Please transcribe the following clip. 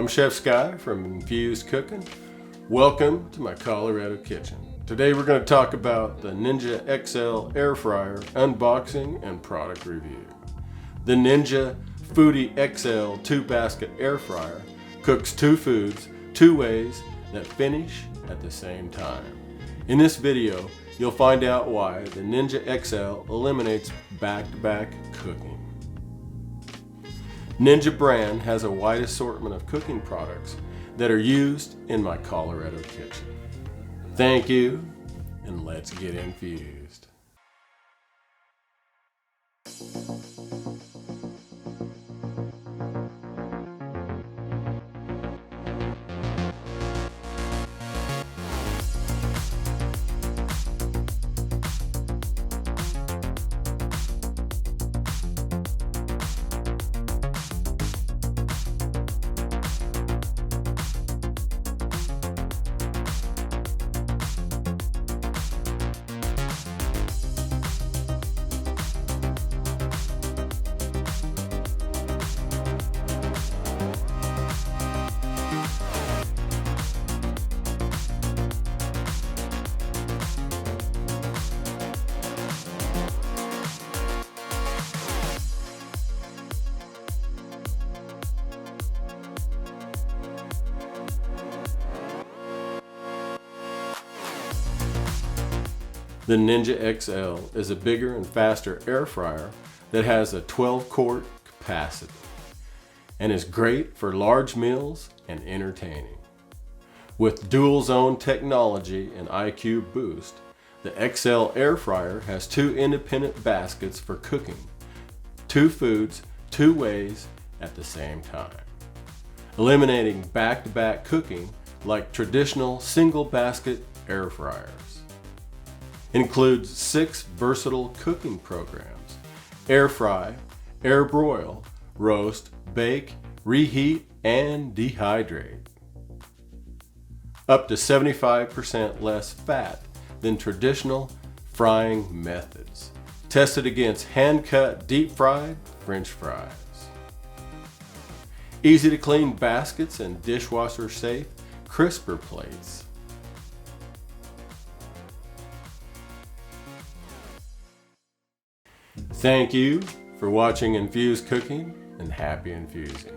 I'm Chef Sky from Infuzed Cookin. Welcome to my Colorado kitchen. Today we're going to talk about the Ninja XL air fryer unboxing and product review. The Ninja Foodi XL 2-basket air fryer cooks 2 foods 2 ways that finish at the same time. In this video, you'll find out why the Ninja XL eliminates back-to-back cooking. Ninja brand has a wide assortment of cooking products that are used in my Colorado kitchen. Thank you, and let's get infused. The Ninja XL is a bigger and faster air fryer that has a 12-quart capacity and is great for large meals and entertaining. With dual zone technology and IQ boost, the XL air fryer has 2 independent baskets for cooking 2 foods 2 ways at the same time, eliminating back-to-back cooking like traditional single basket air fryers. Includes 6 versatile cooking programs: air fry, air broil, roast, bake, reheat, and dehydrate. Up to 75% less fat than traditional frying methods. Tested against hand-cut, deep-fried French fries. Easy to clean baskets and dishwasher-safe crisper plates. Thank you for watching Infused Cooking, and happy infusing.